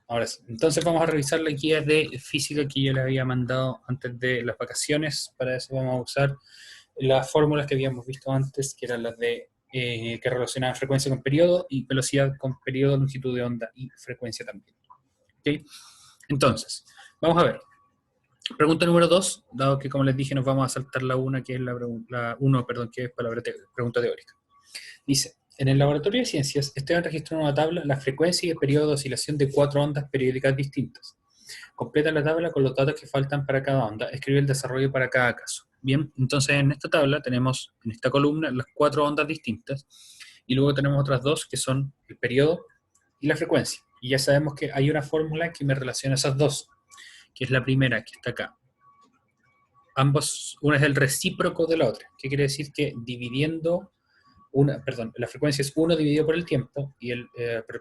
Ahora sí, entonces vamos a revisar la guía de física que yo les había mandado antes de las vacaciones. Para eso vamos a usar las fórmulas que habíamos visto antes, que eran las de que relacionaban frecuencia con periodo y velocidad con periodo, longitud de onda y frecuencia también. ¿Okay? Entonces, vamos a ver. Pregunta número 2, dado que como les dije nos vamos a saltar la 1, que es la 1, perdón, que es pregunta teórica. Dice, en el laboratorio de ciencias, Esteban registró en una tabla la frecuencia y el periodo de oscilación de 4 ondas periódicas distintas. Completa la tabla con los datos que faltan para cada onda. Escribe el desarrollo para cada caso. Bien, entonces en esta tabla tenemos, en esta columna, las 4 ondas distintas, y luego tenemos otras dos que son el periodo y la frecuencia. Y ya sabemos que hay una fórmula que me relaciona esas dos, que es la primera, que está acá. Una es el recíproco de la otra. ¿Qué quiere decir? Que dividiendo la frecuencia es 1 dividido por el tiempo, y el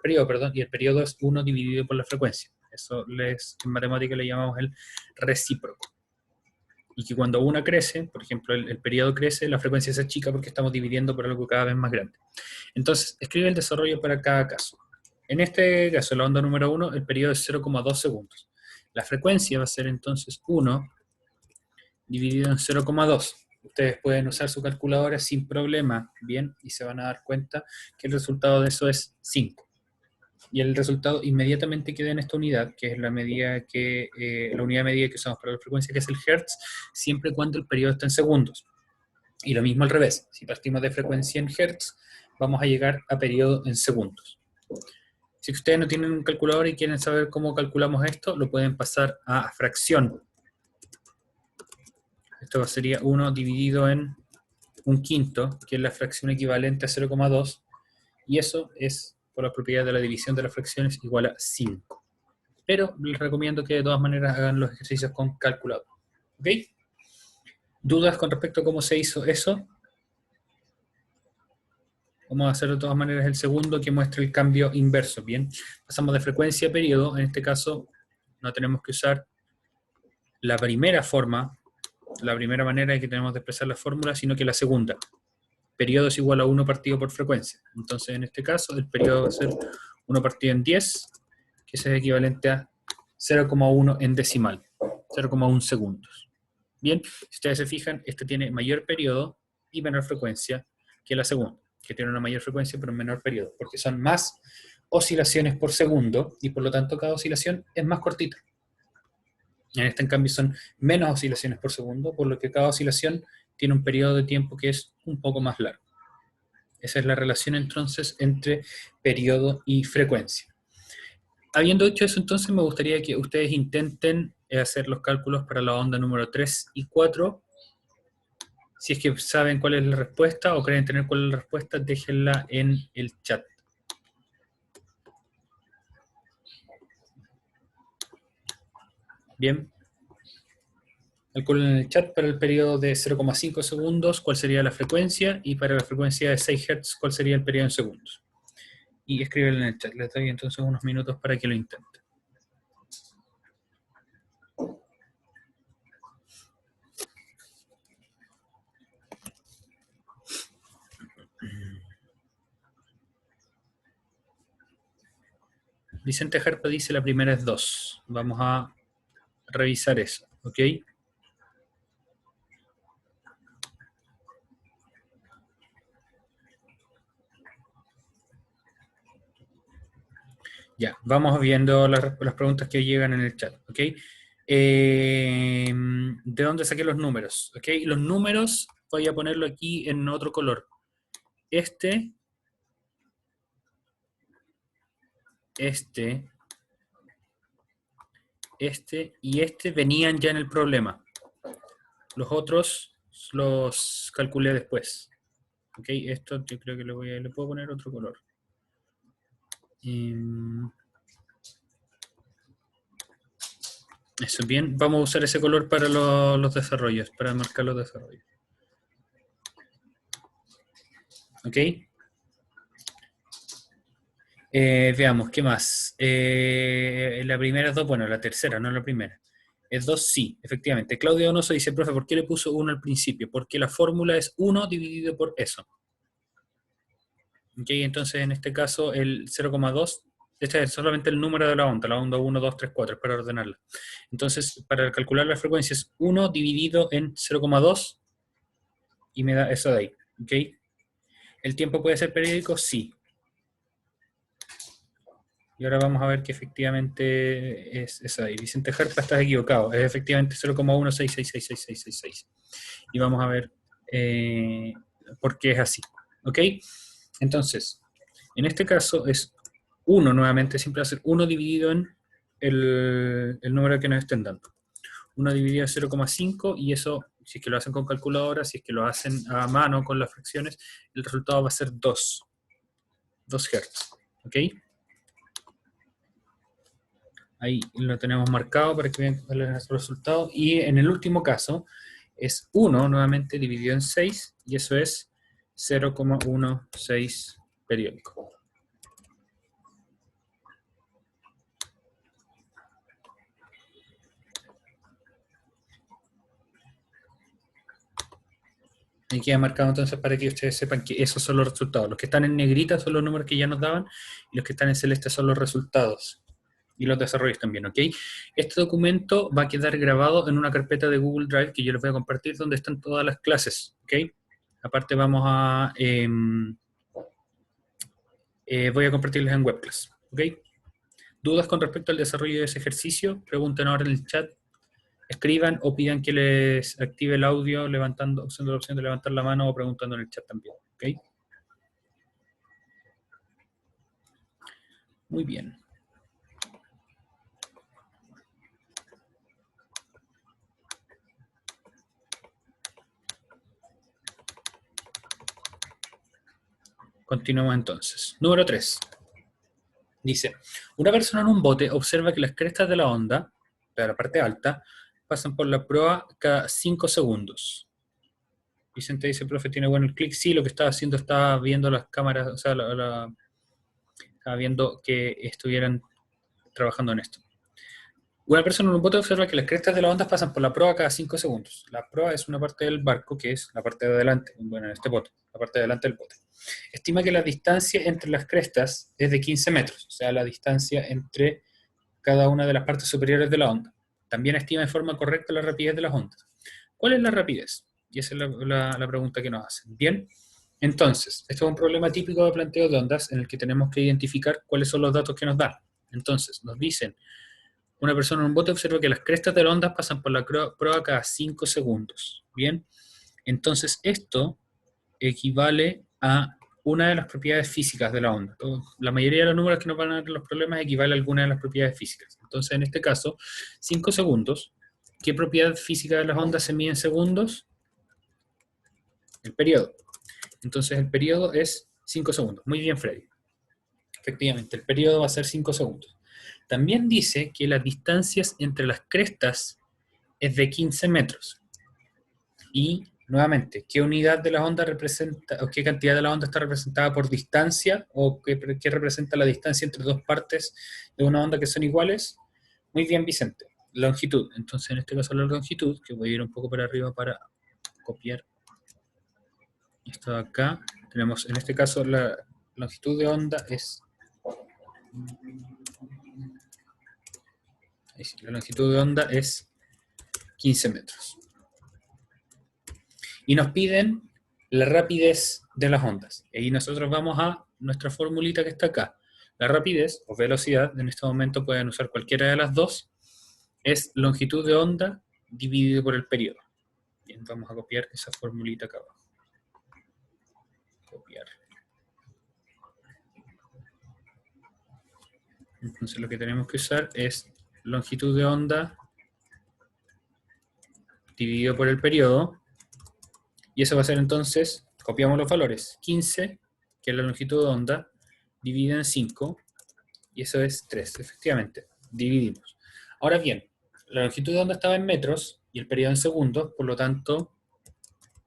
periodo, perdón, y el periodo es 1 dividido por la frecuencia. Eso en matemática le llamamos el recíproco. Y que cuando una crece, por ejemplo, el periodo crece, la frecuencia se achica porque estamos dividiendo por algo cada vez más grande. Entonces, escribe el desarrollo para cada caso. En este caso, la onda número 1, el periodo es 0,2 segundos. La frecuencia va a ser entonces 1 dividido en 0,2. Ustedes pueden usar su calculadora sin problema, bien, y se van a dar cuenta que el resultado de eso es 5. Y el resultado inmediatamente queda en esta unidad, que es la unidad de medida que usamos para la frecuencia, que es el hertz, siempre y cuando el periodo está en segundos. Y lo mismo al revés, si partimos de frecuencia en hertz, vamos a llegar a periodo en segundos. Si ustedes no tienen un calculador y quieren saber cómo calculamos esto, lo pueden pasar a fracción. Esto sería 1 dividido en 1/5, que es la fracción equivalente a 0,2, y eso es, por la propiedad de la división de las fracciones, igual a 5. Pero les recomiendo que de todas maneras hagan los ejercicios con calculador. ¿Ok? ¿Dudas con respecto a cómo se hizo eso? Vamos a hacer de todas maneras el segundo, que muestra el cambio inverso. Bien, pasamos de frecuencia a periodo. En este caso no tenemos que usar la primera forma, la primera manera en que tenemos de expresar la fórmula, sino que la segunda. Periodo es igual a 1 partido por frecuencia. Entonces, en este caso, el periodo va a ser 1 partido en 10, que es equivalente a 0,1 en decimal, 0,1 segundos. Bien, si ustedes se fijan, este tiene mayor periodo y menor frecuencia que la segunda, que tiene una mayor frecuencia pero un menor periodo, porque son más oscilaciones por segundo y por lo tanto cada oscilación es más cortita. En este, en cambio, son menos oscilaciones por segundo, por lo que cada oscilación tiene un periodo de tiempo que es un poco más largo. Esa es la relación entonces entre periodo y frecuencia. Habiendo dicho eso, entonces me gustaría que ustedes intenten hacer los cálculos para la onda número 3 y 4. Si es que saben cuál es la respuesta o creen tener cuál es la respuesta, déjenla en el chat. Bien. Calculen en el chat para el periodo de 0,5 segundos cuál sería la frecuencia, y para la frecuencia de 6 Hz cuál sería el periodo en segundos. Y escriben en el chat. Les doy entonces unos minutos para que lo intenten. Vicente Jarpa dice la primera es 2. Vamos a revisar eso, ¿ok? Ya, vamos viendo las preguntas que llegan en el chat, ¿ok? ¿De dónde saqué los números? ¿Ok? Los números voy a ponerlo aquí en otro color. Este y este venían ya en el problema. Los otros los calculé después. ¿Ok? Esto yo creo que le puedo poner otro color. Eso, bien. Vamos a usar ese color para los desarrollos, para marcar los desarrollos. ¿Ok? Veamos, ¿qué más? La primera es 2, bueno, la tercera, no la primera. Es 2, sí, efectivamente. Claudio Donoso dice, profe, ¿por qué le puso 1 al principio? Porque la fórmula es 1 dividido por eso. ¿Ok? Entonces, en este caso, el 0,2 Este es solamente el número de la onda 1, 2, 3, 4, es para ordenarla. Entonces, para calcular la frecuencia es 1 dividido en 0,2 y me da eso de ahí. ¿Ok? ¿El tiempo puede ser periódico? Sí. Y ahora vamos a ver que efectivamente es esa de ahí. Vicente Jarpa, estás equivocado. Es efectivamente 0,1666666. Y vamos a ver por qué es así. ¿Ok? Entonces, en este caso es 1 nuevamente, siempre va a ser 1 dividido en el número que nos estén dando. 1 dividido en 0,5 y eso, si es que lo hacen con calculadora, si es que lo hacen a mano con las fracciones, el resultado va a ser 2 Hz. ¿Ok? Ahí lo tenemos marcado para que vean cuál es nuestro resultado. Y en el último caso es 1 nuevamente dividido en 6 y eso es 0,16 periódico. Y queda marcado entonces para que ustedes sepan que esos son los resultados. Los que están en negrita son los números que ya nos daban y los que están en celeste son los resultados. Y los desarrollos también, ¿ok? Este documento va a quedar grabado en una carpeta de Google Drive que yo les voy a compartir donde están todas las clases, ¿ok? Aparte vamos a... voy a compartirles en webclass, ¿ok? ¿Dudas con respecto al desarrollo de ese ejercicio? Pregunten ahora en el chat, escriban o pidan que les active el audio usando la opción de levantar la mano o preguntando en el chat también, ¿ok? Muy bien. Continuamos entonces. Número 3. Dice, una persona en un bote observa que las crestas de la onda, de la parte alta, pasan por la proa cada 5 segundos. Vicente dice, profe, ¿tiene bueno el clic? Sí, lo que estaba haciendo, estaba viendo las cámaras, o sea, estaba viendo que estuvieran trabajando en esto. Una persona en un bote observa que las crestas de las ondas pasan por la proa cada 5 segundos. La proa es una parte del barco que es la parte de adelante, bueno, en este bote, la parte de adelante del bote. Estima que la distancia entre las crestas es de 15 metros, o sea, la distancia entre cada una de las partes superiores de la onda. También estima de forma correcta la rapidez de las ondas. ¿Cuál es la rapidez? Y esa es la pregunta que nos hacen. Bien, entonces, esto es un problema típico de planteo de ondas en el que tenemos que identificar cuáles son los datos que nos dan. Entonces, nos dicen, una persona en un bote observa que las crestas de las ondas pasan por la proa cada 5 segundos. Bien, entonces esto equivale a una de las propiedades físicas de la onda. La mayoría de los números que nos van a dar los problemas equivale a alguna de las propiedades físicas. Entonces, en este caso, 5 segundos. ¿Qué propiedad física de las ondas se mide en segundos? El periodo. Entonces, el periodo es 5 segundos. Muy bien, Freddy. Efectivamente, el periodo va a ser 5 segundos. También dice que las distancias entre las crestas es de 15 metros. Y, nuevamente, ¿qué unidad de la onda representa, o qué cantidad de la onda está representada por distancia, o qué representa la distancia entre dos partes de una onda que son iguales? Muy bien, Vicente. Longitud. Entonces, en este caso, la longitud, que voy a ir un poco para arriba para copiar esto de acá. Tenemos, en este caso, la longitud de onda es... La longitud de onda es 15 metros. Y nos piden la rapidez de las ondas. Y ahí nosotros vamos a nuestra formulita que está acá. La rapidez o velocidad, en este momento pueden usar cualquiera de las dos, es longitud de onda dividido por el periodo. Bien, vamos a copiar esa formulita acá abajo. Copiar. Entonces lo que tenemos que usar es longitud de onda dividido por el periodo. Y eso va a ser entonces, copiamos los valores, 15, que es la longitud de onda, dividido en 5, y eso es 3, efectivamente, dividimos. Ahora bien, la longitud de onda estaba en metros, y el periodo en segundos, por lo tanto,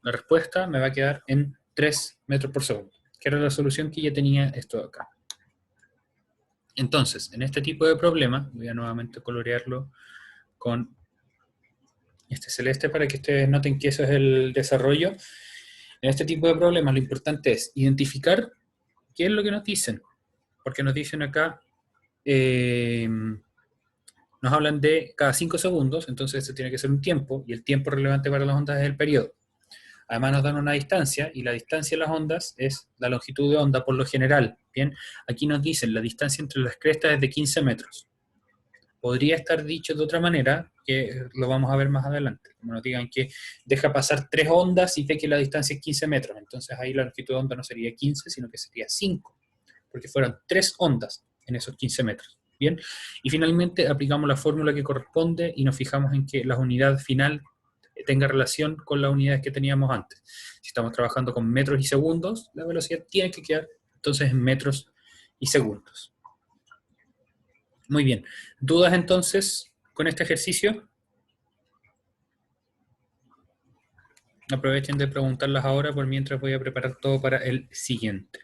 la respuesta me va a quedar en 3 metros por segundo, que era la solución que ya tenía esto de acá. Entonces, en este tipo de problema, voy a nuevamente colorearlo con este celeste para que ustedes noten que eso es el desarrollo. En este tipo de problemas lo importante es identificar qué es lo que nos dicen, porque nos dicen acá nos hablan de cada 5 segundos, entonces este tiene que ser un tiempo, y el tiempo relevante para las ondas es el periodo. Además nos dan una distancia, y la distancia de las ondas es la longitud de onda por lo general. Bien, aquí nos dicen la distancia entre las crestas es de 15 metros. Podría estar dicho de otra manera, que lo vamos a ver más adelante. Como nos digan que deja pasar 3 ondas y ve que la distancia es 15 metros. Entonces ahí la longitud de onda no sería 15, sino que sería 5, porque fueron 3 ondas en esos 15 metros. Bien, y finalmente aplicamos la fórmula que corresponde y nos fijamos en que la unidad final tenga relación con las unidades que teníamos antes. Si estamos trabajando con metros y segundos, la velocidad tiene que quedar entonces en metros y segundos. Muy bien. ¿Dudas entonces con este ejercicio? Aprovechen de preguntarlas ahora, por mientras voy a preparar todo para el siguiente.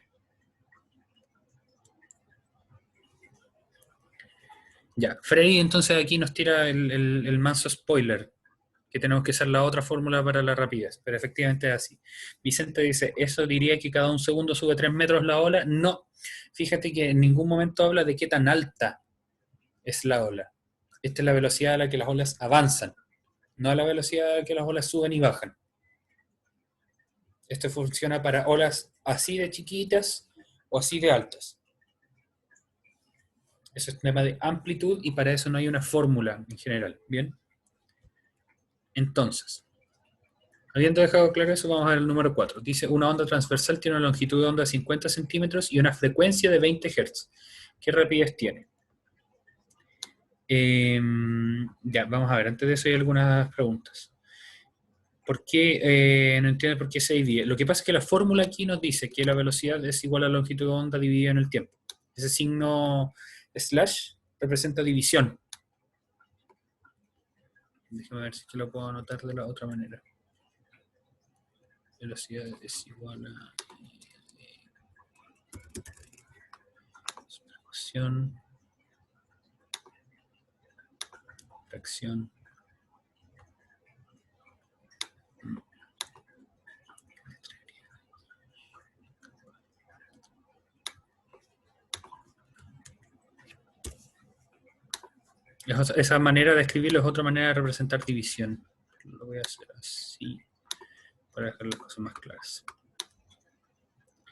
Ya, Freddy entonces aquí nos tira el manso spoiler, que tenemos que usar la otra fórmula para la rapidez, pero efectivamente es así. Vicente dice, ¿eso diría que cada un segundo sube 3 metros la ola? No, fíjate que en ningún momento habla de qué tan alta es la ola. Esta es la velocidad a la que las olas avanzan, no a la velocidad a la que las olas suben y bajan. Esto funciona para olas así de chiquitas o así de altas. Eso es un tema de amplitud y para eso no hay una fórmula en general. ¿Bien? Entonces, habiendo dejado claro eso, vamos a ver el número 4. Dice, una onda transversal tiene una longitud de onda de 50 centímetros y una frecuencia de 20 Hz. ¿Qué rapidez tiene? Ya, vamos a ver. Antes de eso hay algunas preguntas. ¿Por qué? No entiendo por qué se divide. Lo que pasa es que la fórmula aquí nos dice que la velocidad es igual a la longitud de onda dividida en el tiempo. Ese signo slash representa división. Déjame ver si lo puedo anotar de la otra manera. Velocidad es igual a fracción. Esa manera de escribirlo es otra manera de representar división. Lo voy a hacer así para dejar las cosas más claras.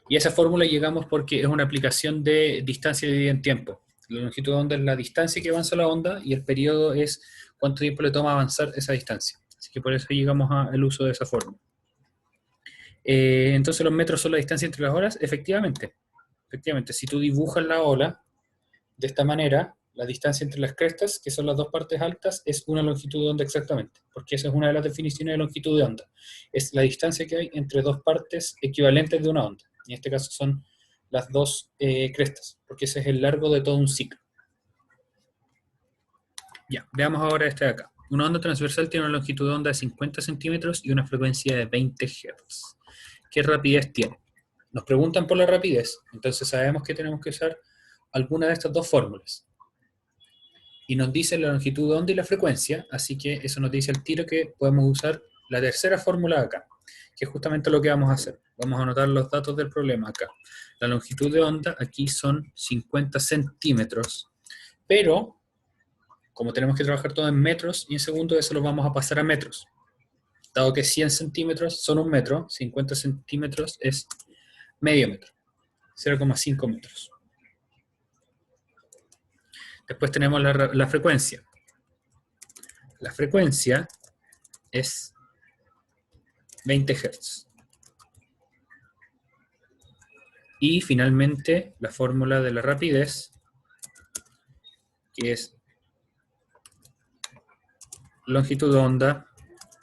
Y a esa fórmula llegamos porque es una aplicación de distancia dividida en tiempo. La longitud de onda es la distancia que avanza la onda y el periodo es cuánto tiempo le toma avanzar esa distancia. Así que por eso llegamos al uso de esa fórmula. Entonces los metros son la distancia entre las olas. Efectivamente, si tú dibujas la ola de esta manera, la distancia entre las crestas, que son las dos partes altas, es una longitud de onda exactamente, porque esa es una de las definiciones de longitud de onda. Es la distancia que hay entre dos partes equivalentes de una onda. En este caso son las dos crestas, porque ese es el largo de todo un ciclo. Ya, veamos ahora este de acá. Una onda transversal tiene una longitud de onda de 50 centímetros y una frecuencia de 20 Hz. ¿Qué rapidez tiene? Nos preguntan por la rapidez, entonces sabemos que tenemos que usar alguna de estas dos fórmulas. Y nos dice la longitud de onda y la frecuencia, así que eso nos dice al tiro que podemos usar la tercera fórmula acá, que es justamente lo que vamos a hacer. Vamos a anotar los datos del problema acá. La longitud de onda aquí son 50 centímetros, pero como tenemos que trabajar todo en metros y en segundos, eso lo vamos a pasar a metros. Dado que 100 centímetros son un metro, 50 centímetros es medio metro, 0,5 metros. Después tenemos la frecuencia. La frecuencia es 20 Hz. Y finalmente la fórmula de la rapidez, que es longitud de onda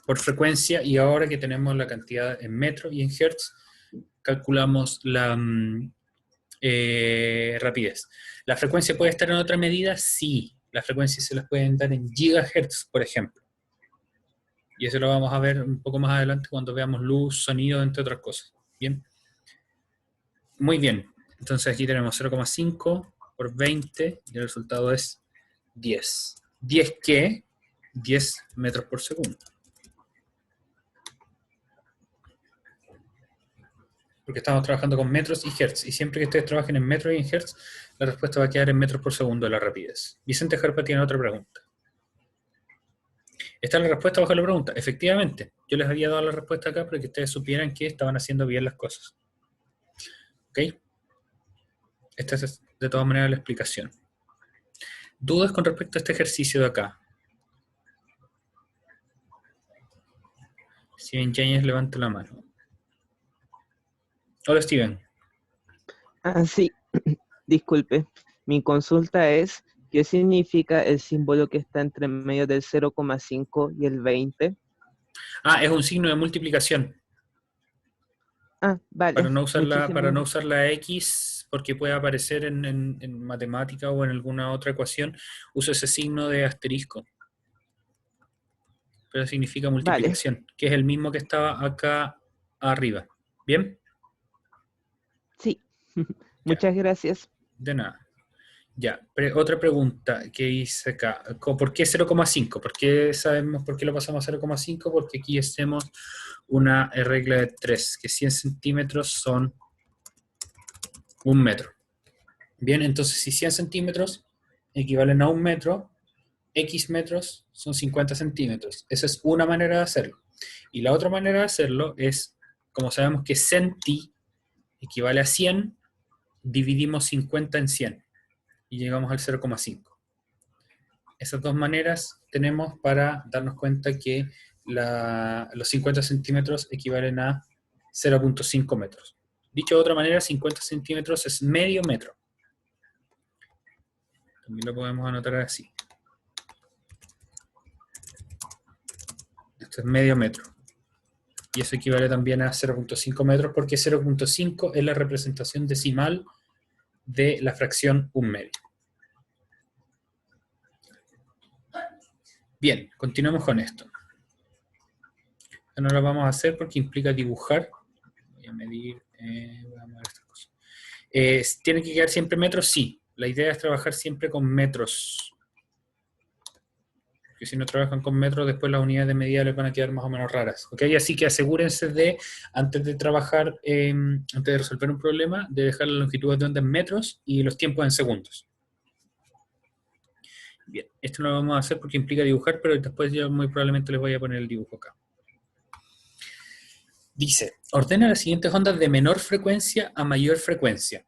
por frecuencia, y ahora que tenemos la cantidad en metros y en hertz, calculamos la rapidez. ¿La frecuencia puede estar en otra medida? Sí. La frecuencia se las pueden dar en gigahertz, por ejemplo. Y eso lo vamos a ver un poco más adelante cuando veamos luz, sonido, entre otras cosas. ¿Bien? Muy bien. Entonces aquí tenemos 0,5 por 20 y el resultado es 10. ¿10 qué? 10 metros por segundo. Porque estamos trabajando con metros y hertz. Y siempre que ustedes trabajen en metros y en hertz, La respuesta va a quedar en metros por segundo de la rapidez. Vicente Jarpa tiene otra pregunta. Esta es la respuesta bajo la pregunta. Efectivamente, yo les había dado la respuesta acá para que ustedes supieran que estaban haciendo bien las cosas. ¿Ok? Esta es de todas maneras la explicación. ¿Dudas con respecto a este ejercicio de acá? Steven Yáñez levanta la mano. Hola, Steven. Ah, sí, disculpe. Mi consulta es, ¿qué significa el símbolo que está entre medio del 0,5 y el 20? Ah, es un signo de multiplicación. Ah, vale. Para Muchísimas no gracias. usar la X, porque puede aparecer en matemática o en alguna otra ecuación, uso ese signo de asterisco. Pero significa Vale, multiplicación, que es el mismo que estaba acá arriba. ¿Bien? sí. Ya, Muchas gracias. de nada. Ya, otra pregunta que hice acá. ¿Por qué 0,5? ¿Por qué sabemos por qué lo pasamos a 0,5? Porque aquí hacemos una regla de 3, que 100 centímetros son 1 metro. Bien, entonces si 100 centímetros equivalen a 1 metro, X metros son 50 centímetros. Esa es una manera de hacerlo. Y la otra manera de hacerlo es, como sabemos que centi equivale a 100, dividimos 50 en 100 y llegamos al 0,5. Esas dos maneras tenemos para darnos cuenta que los 50 centímetros equivalen a 0,5 metros. Dicho de otra manera, 50 centímetros es medio metro. También lo podemos anotar así. Esto es medio metro. Y eso equivale también a 0,5 metros, porque 0,5 es la representación decimal de la fracción 1 medio. Bien, continuemos con esto. No lo vamos a hacer porque implica dibujar. Voy a medir, vamos a ver estas cosas. ¿Tiene que quedar siempre metros? Sí. La idea es trabajar siempre con metros. Porque si no trabajan con metros, después las unidades de medida les van a quedar más o menos raras. ¿Ok? Así que asegúrense de, antes de trabajar, antes de resolver un problema, de dejar la longitud de onda en metros y los tiempos en segundos. Bien, esto no lo vamos a hacer porque implica dibujar, pero después yo muy probablemente les voy a poner el dibujo acá. Dice, ordena las siguientes ondas de menor frecuencia a mayor frecuencia.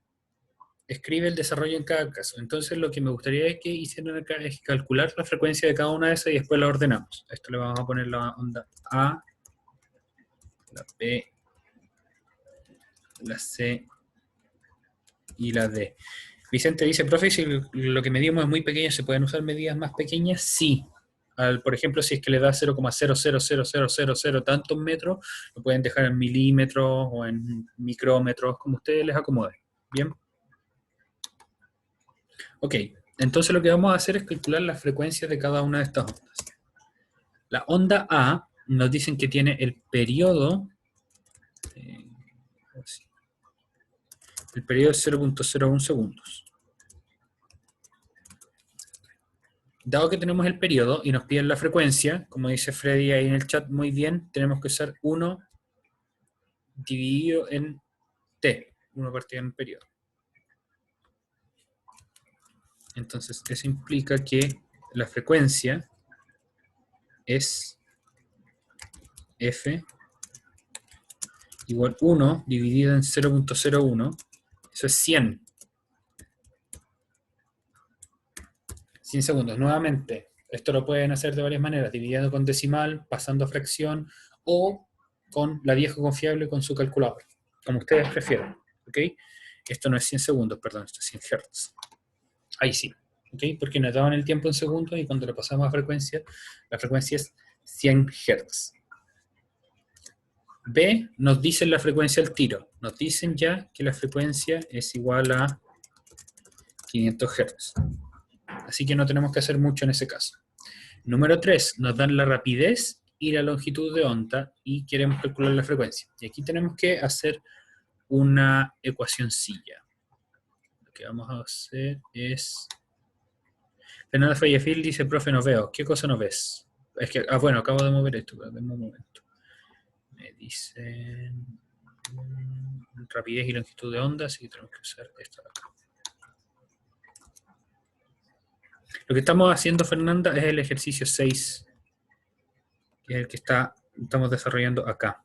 Escribe el desarrollo en cada caso. Entonces lo que me gustaría que hicieran acá es calcular la frecuencia de cada una de esas y después la ordenamos. A esto le vamos a poner la onda A, la B, la C y la D. Vicente dice, profe, si lo que medimos es muy pequeño, ¿se pueden usar medidas más pequeñas? Sí. Por ejemplo, si es que le da 0,00000 tantos metros, lo pueden dejar en milímetros o en micrómetros, como ustedes les acomode. ¿Bien? Ok, entonces lo que vamos a hacer es calcular las frecuencias de cada una de estas ondas. La onda A nos dicen que tiene el periodo es 0,01 segundos. Dado que tenemos el periodo y nos piden la frecuencia, como dice Freddy ahí en el chat muy bien, tenemos que usar 1 dividido en t, 1 partido en el periodo. Entonces eso implica que la frecuencia es f igual 1 dividido en 0,01, eso es 100. 100 segundos. Nuevamente, esto lo pueden hacer de varias maneras, dividiendo con decimal, pasando a fracción o con la vieja confiable con su calculador, como ustedes prefieran. ¿Ok? Esto no es 100 segundos, perdón, esto es 100 Hz. Ahí sí. ¿Ok? Porque nos daban el tiempo en segundos y cuando lo pasamos a frecuencia, la frecuencia es 100 Hz. B, nos dicen la frecuencia al tiro. Nos dicen ya que la frecuencia es igual a 500 Hz. Así que no tenemos que hacer mucho en ese caso. Número 3, nos dan la rapidez y la longitud de onda y queremos calcular la frecuencia. Y aquí tenemos que hacer una ecuacioncilla. Lo que vamos a hacer es... Fernanda Fallafil dice, profe, no veo. ¿Qué cosa no ves? Es que, bueno, acabo de mover esto, pero denme un momento. Me dicen rapidez y longitud de onda, así que tenemos que usar esto de acá. Lo que estamos haciendo, Fernanda, es el ejercicio 6, que es el que estamos desarrollando acá.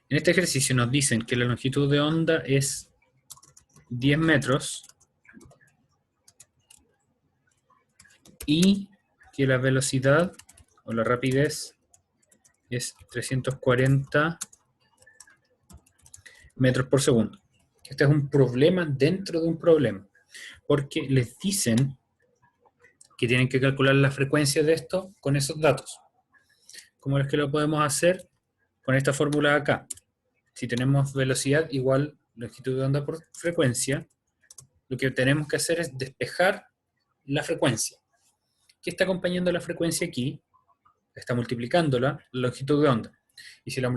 En este ejercicio nos dicen que la longitud de onda es 10 metros y que la velocidad o la rapidez es 340 metros por segundo. Este es un problema dentro de un problema, porque les dicen que tienen que calcular la frecuencia de esto con esos datos. ¿Cómo es que lo podemos hacer? Con esta fórmula de acá. Si tenemos velocidad igual longitud de onda por frecuencia, lo que tenemos que hacer es despejar la frecuencia. ¿Qué está acompañando la frecuencia aquí? Está multiplicándola, la longitud de onda. Y si la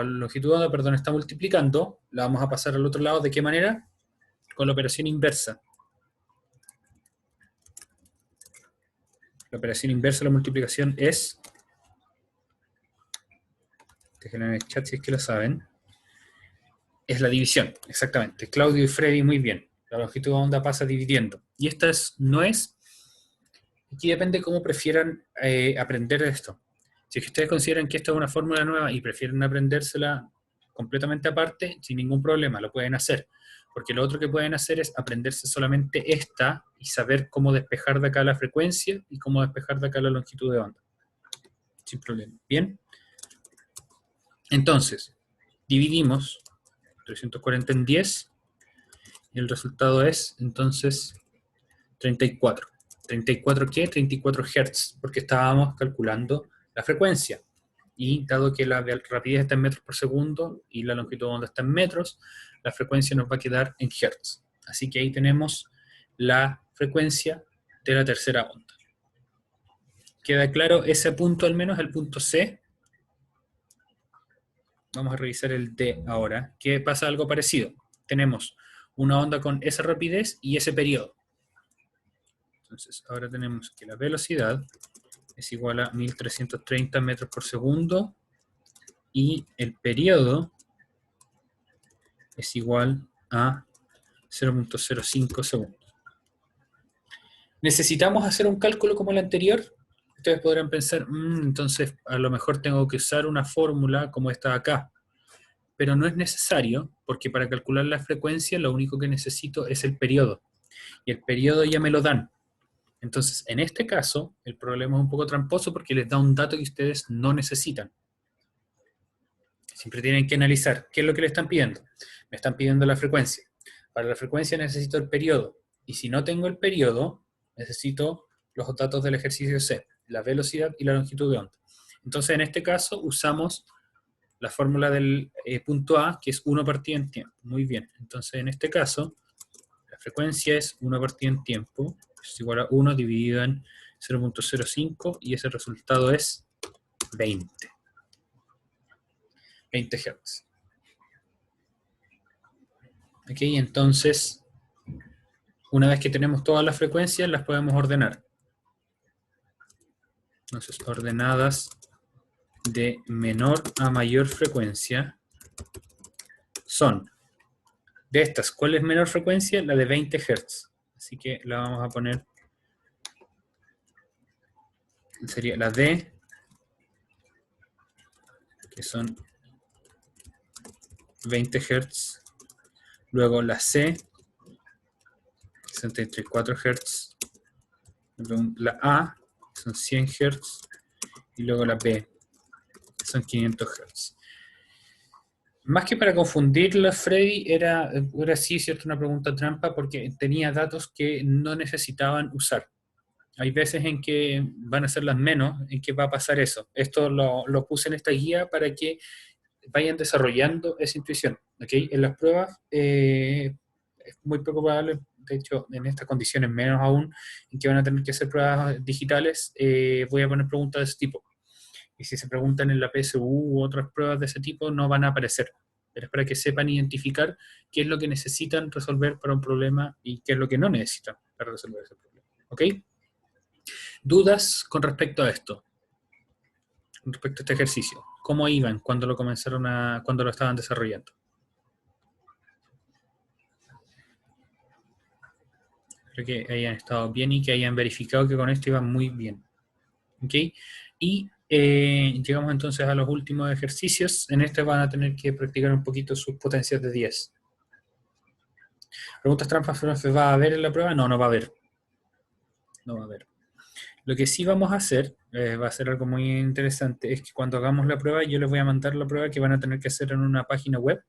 longitud de onda, perdón, está multiplicando, la vamos a pasar al otro lado. ¿De qué manera? Con la operación inversa. La operación inversa de la multiplicación es, déjenlo en el chat si es que lo saben, es la división, exactamente. Claudio y Freddy, muy bien. La longitud de onda pasa dividiendo. Y esta no es, aquí depende cómo prefieran aprender esto. Si es que ustedes consideran que esta es una fórmula nueva y prefieren aprendérsela completamente aparte, sin ningún problema, lo pueden hacer. Porque lo otro que pueden hacer es aprenderse solamente esta y saber cómo despejar de acá la frecuencia y cómo despejar de acá la longitud de onda. Sin problema. ¿Bien? Entonces, dividimos 340 en 10 y el resultado es, entonces, 34. ¿34 qué? 34 Hz, porque estábamos calculando la frecuencia. Y dado que la rapidez está en metros por segundo y la longitud de onda está en metros, la frecuencia nos va a quedar en Hz. Así que ahí tenemos la frecuencia de la tercera onda. ¿Queda claro ese punto al menos, el punto C? Vamos a revisar el D ahora, que pasa algo parecido. Tenemos una onda con esa rapidez y ese periodo. Entonces, ahora tenemos que la velocidad es igual a 1330 metros por segundo y el periodo es igual a 0.05 segundos. ¿Necesitamos hacer un cálculo como el anterior? Ustedes podrán pensar, entonces a lo mejor tengo que usar una fórmula como esta acá. Pero no es necesario, porque para calcular la frecuencia lo único que necesito es el periodo. Y el periodo ya me lo dan. Entonces, en este caso, el problema es un poco tramposo porque les da un dato que ustedes no necesitan. Siempre tienen que analizar qué es lo que le están pidiendo. Me están pidiendo la frecuencia. Para la frecuencia necesito el periodo. Y si no tengo el periodo, necesito los datos del ejercicio C, la velocidad y la longitud de onda. Entonces, en este caso, usamos la fórmula del punto A, que es 1 partido en tiempo. Muy bien. Entonces, en este caso, la frecuencia es 1 partido en tiempo, es igual a 1 dividido en 0.05, y ese resultado es 20. 20 Hz. Ok, entonces, una vez que tenemos todas las frecuencias, las podemos ordenar. Entonces, ordenadas de menor a mayor frecuencia son, de estas, ¿cuál es menor frecuencia? La de 20 Hz. Así que la vamos a poner, sería la D, que son 20 Hz. Luego la C, 64 Hz. La A, que son 100 Hz. Y luego la B, que son 500 Hz. Más que para confundirla, Freddy, era sí, cierto, una pregunta trampa, porque tenía datos que no necesitaban usar. Hay veces en que van a ser las menos, en que va a pasar eso. Esto lo puse en esta guía para que vayan desarrollando esa intuición. ¿Okay? En las pruebas es muy poco probable, de hecho, en estas condiciones menos aún, en que van a tener que hacer pruebas digitales, voy a poner preguntas de ese tipo. Y si se preguntan en la PSU u otras pruebas de ese tipo, no van a aparecer. Pero es para que sepan identificar qué es lo que necesitan resolver para un problema y qué es lo que no necesitan para resolver ese problema. ¿Ok? ¿Dudas con respecto a esto? Con respecto a este ejercicio. cómo iban cuando lo cuando lo estaban desarrollando. Espero que hayan estado bien y que hayan verificado que con esto iban muy bien. ¿Ok? Y llegamos entonces a los últimos ejercicios. En este van a tener que practicar un poquito sus potencias de 10. ¿Preguntas trampas va a haber en la prueba? No, no va a haber. No va a haber. Lo que sí vamos a hacer, va a ser algo muy interesante, es que cuando hagamos la prueba, yo les voy a mandar la prueba que van a tener que hacer en una página web.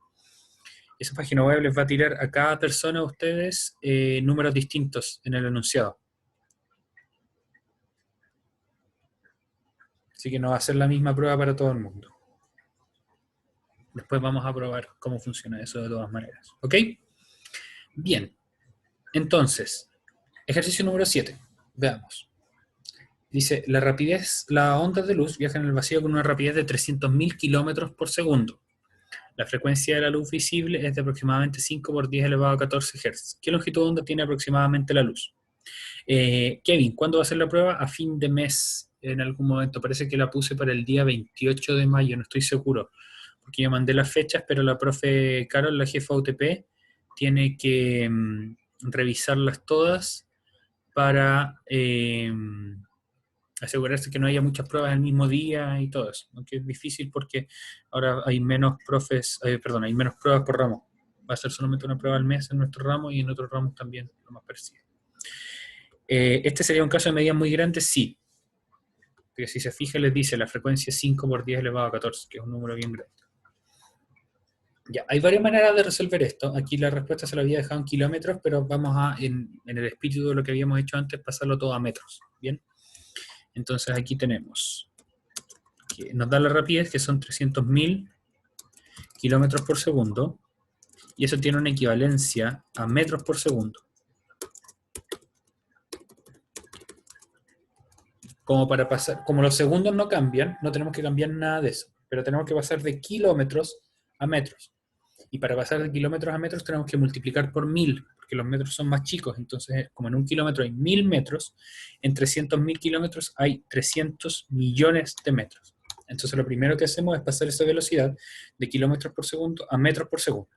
Esa página web les va a tirar a cada persona a ustedes números distintos en el enunciado. Así que no va a ser la misma prueba para todo el mundo. Después vamos a probar cómo funciona eso de todas maneras. ¿Ok? Bien. Entonces, ejercicio número 7. Veamos. Dice, las ondas de luz viajan en el vacío con una rapidez de 300.000 kilómetros por segundo. La frecuencia de la luz visible es de aproximadamente 5 por 10 elevado a 14 Hz. ¿Qué longitud de onda tiene aproximadamente la luz? Kevin, ¿cuándo va a ser la prueba? A fin de mes, en algún momento. Parece que la puse para el día 28 de mayo, no estoy seguro. Porque yo mandé las fechas, pero la profe Carol, la jefa UTP, tiene que revisarlas todas para asegurarse que no haya muchas pruebas el mismo día y todo eso. Aunque es difícil porque ahora hay menos hay menos pruebas por ramo. Va a ser solamente una prueba al mes en nuestro ramo y en otros ramos también, lo más parecido. ¿Este sería un caso de medidas muy grande? Sí. Porque si se fija, les dice la frecuencia es 5 por 10 elevado a 14, que es un número bien grande. Ya, hay varias maneras de resolver esto. Aquí la respuesta se la había dejado en kilómetros, pero vamos a, en el espíritu de lo que habíamos hecho antes, pasarlo todo a metros. ¿Bien? Entonces aquí tenemos que nos da la rapidez, que son 300.000 kilómetros por segundo, y eso tiene una equivalencia a metros por segundo. Como los segundos no cambian, no tenemos que cambiar nada de eso, pero tenemos que pasar de kilómetros a metros. Y para pasar de kilómetros a metros tenemos que multiplicar por 1000, porque los metros son más chicos. Entonces, como en un kilómetro hay 1000 metros, en 300.000 kilómetros hay 300 millones de metros. Entonces, lo primero que hacemos es pasar esa velocidad de kilómetros por segundo a metros por segundo,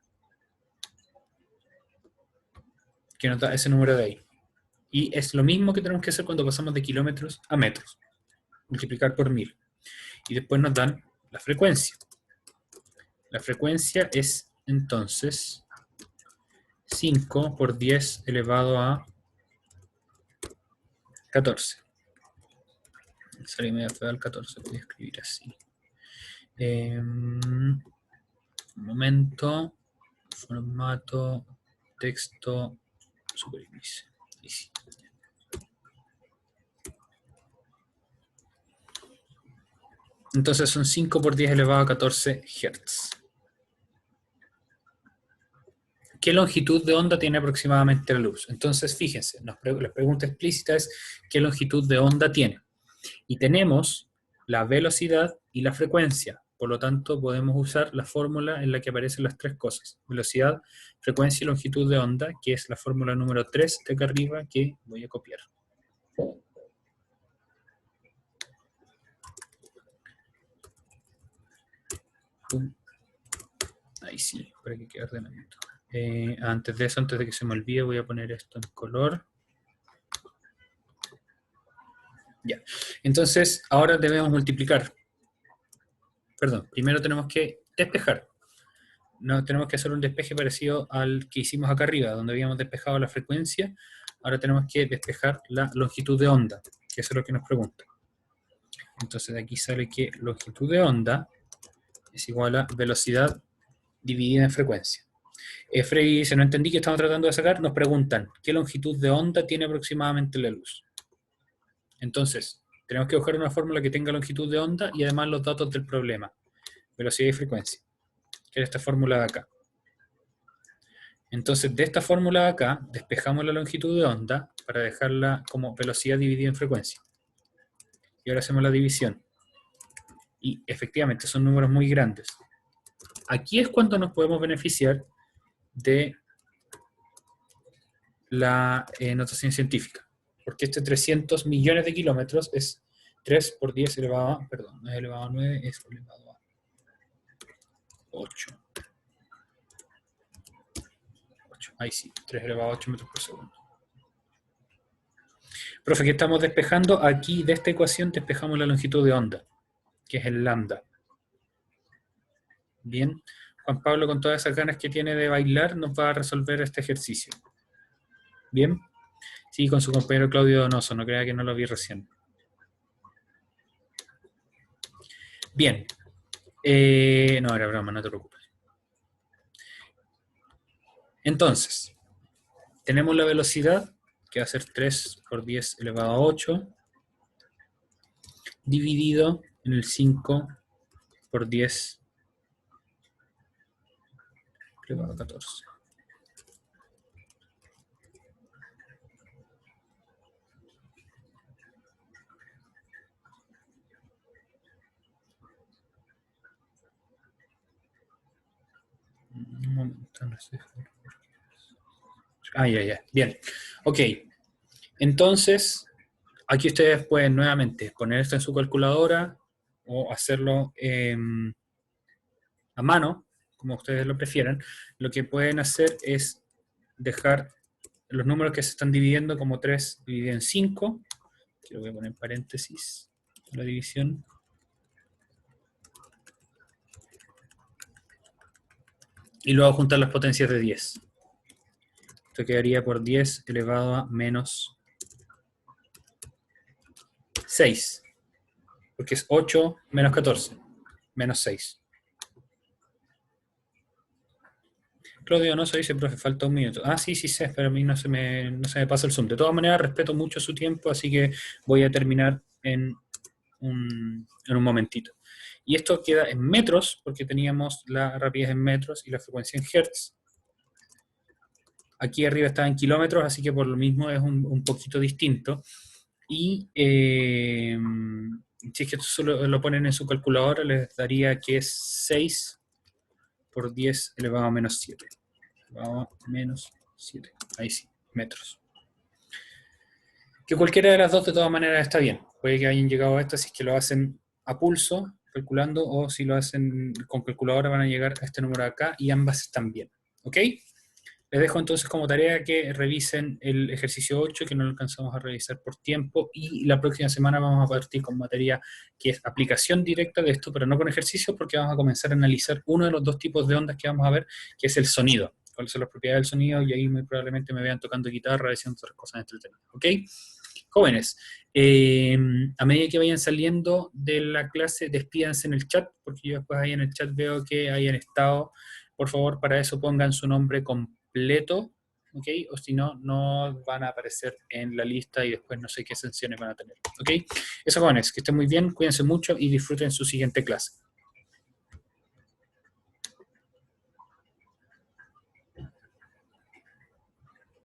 que nos da ese número de ahí. Y es lo mismo que tenemos que hacer cuando pasamos de kilómetros a metros, multiplicar por 1000. Y después nos dan la frecuencia. La frecuencia es entonces 5 por 10 elevado a 14. Salí medio feo al 14, voy a escribir así. Un momento. Formato, texto, superíndice. Entonces son 5 por 10 elevado a 14 Hz. ¿Qué longitud de onda tiene aproximadamente la luz? Entonces, fíjense, la pregunta explícita es ¿qué longitud de onda tiene? Y tenemos la velocidad y la frecuencia. Por lo tanto, podemos usar la fórmula en la que aparecen las tres cosas. Velocidad, frecuencia y longitud de onda, que es la fórmula número 3 de acá arriba, que voy a copiar. Ahí sí, para que quede ordenadito. Antes de eso, antes de que se me olvide, voy a poner esto en color. Ya. Entonces, ahora debemos multiplicar. Perdón, primero tenemos que despejar. No, tenemos que hacer un despeje parecido al que hicimos acá arriba, donde habíamos despejado la frecuencia. Ahora tenemos que despejar la longitud de onda, que eso es lo que nos pregunta. Entonces de aquí sale que longitud de onda es igual a velocidad dividida en frecuencia. Freddy dice, no entendí qué estamos tratando de sacar. Nos preguntan, ¿qué longitud de onda tiene aproximadamente la luz? Entonces, tenemos que buscar una fórmula que tenga longitud de onda y además los datos del problema. Velocidad y frecuencia. Que es esta fórmula de acá. Entonces, de esta fórmula de acá, despejamos la longitud de onda para dejarla como velocidad dividida en frecuencia. Y ahora hacemos la división. Y efectivamente son números muy grandes. Aquí es cuando nos podemos beneficiar de la notación científica. Porque este 300 millones de kilómetros es 3 por 10 elevado a, perdón, no es elevado a 9, es elevado a 8. Ahí sí, 3 elevado a 8 metros por segundo. Profe, ¿qué estamos despejando? Aquí de esta ecuación despejamos la longitud de onda, que es el lambda. Bien, Juan Pablo, con todas esas ganas que tiene de bailar, nos va a resolver este ejercicio. Bien, sí, con su compañero Claudio Donoso, no crea que no lo vi recién. Bien, no, era broma, no te preocupes. Entonces, tenemos la velocidad, que va a ser 3 por 10 elevado a 8, dividido en el 5 por 10 elevado a 14. Un momento, no sé. Ya. Bien. Ok. Entonces, aquí ustedes pueden nuevamente poner esto en su calculadora o hacerlo a mano, como ustedes lo prefieran. Lo que pueden hacer es dejar los números que se están dividiendo como 3 dividido en 5. Que lo voy a poner en paréntesis, la división. Y luego juntar las potencias de 10. Esto quedaría por 10 elevado a menos 6. Porque es 8 menos 14. Menos 6. Claudio no se dice, profe, falta un minuto. Ah, sí, sé, pero a mí no se me pasa el Zoom. De todas maneras, respeto mucho su tiempo, así que voy a terminar en un momentito. Y esto queda en metros, porque teníamos la rapidez en metros y la frecuencia en hertz. Aquí arriba está en kilómetros, así que por lo mismo es un poquito distinto. Y si es que esto solo lo ponen en su calculadora, les daría que es 6 por 10 elevado a menos 7. Elevado a menos 7. Ahí sí, metros. Que cualquiera de las dos de todas maneras está bien. Puede que hayan llegado a esto si es que lo hacen a pulso, calculando, o si lo hacen con calculadora van a llegar a este número de acá y ambas están bien. ¿Ok? Les dejo entonces como tarea que revisen el ejercicio 8, que no lo alcanzamos a revisar por tiempo, y la próxima semana vamos a partir con materia que es aplicación directa de esto, pero no con ejercicios, porque vamos a comenzar a analizar uno de los dos tipos de ondas que vamos a ver, que es el sonido. Cuáles son las propiedades del sonido, y ahí muy probablemente me vean tocando guitarra, haciendo otras cosas entretenidas. ¿Ok? Jóvenes, a medida que vayan saliendo de la clase, despídanse en el chat, porque yo después ahí en el chat veo que hayan estado. Por favor, para eso pongan su nombre completo, ¿ok? O si no, no van a aparecer en la lista y después no sé qué sanciones van a tener, ¿ok? Eso, jóvenes, que estén muy bien, cuídense mucho y disfruten su siguiente clase.